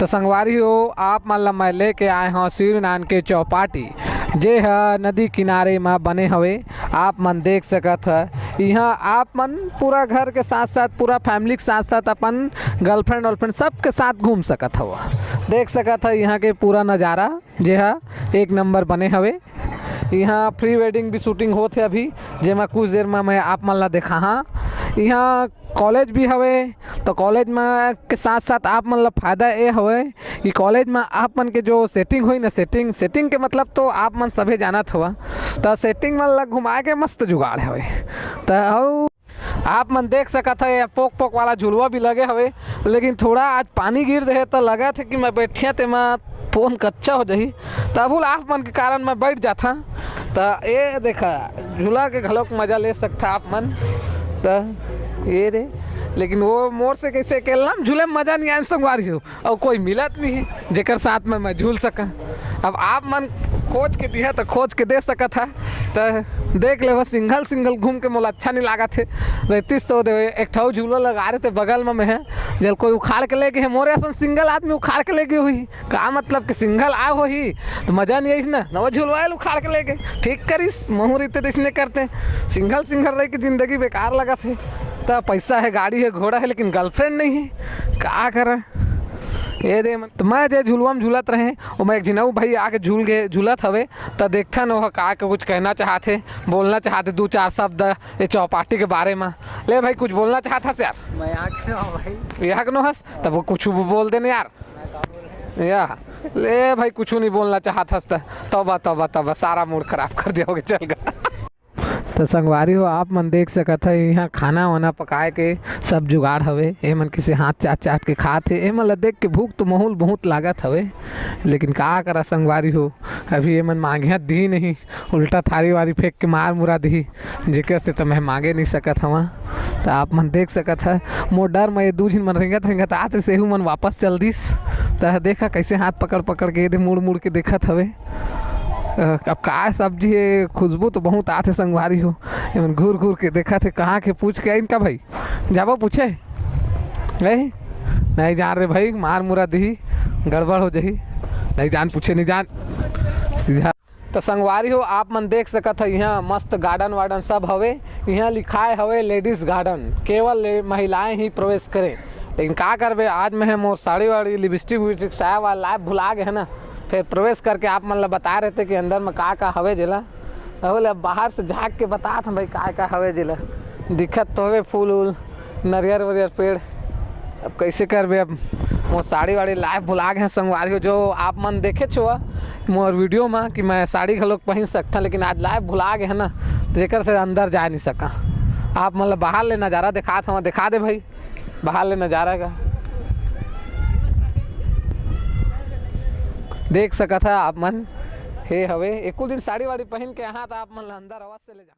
तो संगवारी हो आप मन ला मैं लेके आए हूँ शिवनान के चौपाटी जे है नदी किनारे में बने हुए। आप मन देख सकत है यहाँ आप मन पूरा घर के साथ साथ पूरा फैमिली के साथ साथ अपन गर्लफ्रेंड वर्लफ्रेंड सबके साथ घूम सकत हवा। देख सकत है यहाँ के पूरा नज़ारा जे है एक नंबर बने हुए। यहाँ प्री वेडिंग भी शूटिंग होते अभी जेमा कुछ देर में मैं आप मन ला देखा हाँ। यहाँ कॉलेज भी हवे तो कॉलेज में के साथ साथ आप मन ला फायदा ये हवे कि कॉलेज में आप मन के जो सेटिंग हुई ना सेटिंग के मतलब तो आप मन सभी जानत हुआ तो सेटिंग मन ला घुमा के मस्त जुगाड़ हवे। तो आप मन देख सकत है पोक पोक वाला झुलवा भी लगे हवे लेकिन थोड़ा आज पानी गिर रहे तो लगा थे कि मैं बैठिया ते मैं फोन कच्चा हो जाही तब आप मन के कारण मैं बैठ जाता। तो ये देखा झूला के घलोक मजा ले सकता आप मन। तो ये रे लेकिन वो मोर से कैसे अकेला झूले में मजा नहीं आए संगवारी हो और कोई मिलत नहीं है जेकर साथ में मैं झूल सका। अब आप मन खोज के दिया तो खोज के दे सकत है तो देख ले वो सिंगल घूम के मोला अच्छा नहीं लगा थे रहतीस तो एक ठो झूला लगा रहे थे बगल में है जब कोई उखाड़ के ले गए मोरे असन सिंगल आदमी उखाड़ के ले गए हुई का मतलब कि सिंगल आ हो ही तो मजा नहीं आई ना नवा झूलवाए उखाड़ के ले गए ठीक करिस महू रहते तो इसने करते सिंगल रह के जिंदगी बेकार लगा थे। तो पैसा है गाड़ी है घोड़ा है लेकिन गर्लफ्रेंड नहीं है का करे ये दे तो मैं जे झूलवा में झूलत रहे और मैं एक झिनऊ भाई आके झूलत हवे तो देखता न का कुछ कहना चाहते बोलना चाहते दो चार शब्द ये चौपाटी के बारे में। ले भाई कुछ बोलना चाहता से यार मैं भाई यहाँ क्यों हंस तब वो कुछ बोल देने यार या ले भाई कुछ नहीं बोलना चाहता तब सारा मूड खराब कर दिया होगे चल गया। तो संगवारी हो आप मन देख सकत है यहाँ खाना वाना पकाए के सब जुगाड़ हवे ए मन किसी हाथ चाट के खाते ए मन ला देख के भूख तो माहौल बहुत लागत हवे लेकिन का करा संगवारी हो अभी ए मन मांगे दी नहीं उल्टा थारी वारी फेंक के मार मुरा दी जेकर से तो मैं मांगे नहीं सकत हवा। तो आप मन देख सकत है मोर डर में दू झिन मन रेंगत आते सेहू मन वापस चल दिस। तो देखा कैसे हाथ पकड़ के मुड़ के देखत हवे। अब का सब्जी है खुशबू तो बहुत आते संगवारी हो एमन घूर के देखा थे कहाँ के पूछ के इनका भाई जाबो पूछे नहीं जान रे भाई मार मुरा दी गड़बड़ हो जाही नहीं जान पूछे नहीं जान सीधा। तो संगवारी हो आप मन देख सकत है यहाँ मस्त गार्डन वार्डन सब हवे यहाँ लिखाए हवे लेडीज गार्डन केवल महिलाएं ही प्रवेश करें लेकिन का करबे आज में है मोर साड़ी वाड़ी लिपस्टिक विपस्टिक साया वाला लाइव भुला गए है ना फिर प्रवेश करके आप मन ला बता रहे थे कि अंदर में का हवे जिला बोले बाहर से झाँक के बता था भाई का हवे जिला दिक्कत तो हवे फूल उल नरियर वरियर पेड़। अब कैसे करबे अब मोर साड़ी वाड़ी लाइव भुला गए हैं संगवारी हो जो आप मन देखे छो मोर वीडियो में कि मैं साड़ी घलोक पहन सकता लेकिन आज लाइव भुला गए है ना जेकर से अंदर जा नहीं सका। आप मतलब बाहर ले नज़ारा दिखा दे भाई बाहर ले नज़ारा का देख सकत है आप मन हे हवे एको दिन साड़ी वाड़ी पहन के यहाँ तो आप मन अंदर अवश्य ले जा।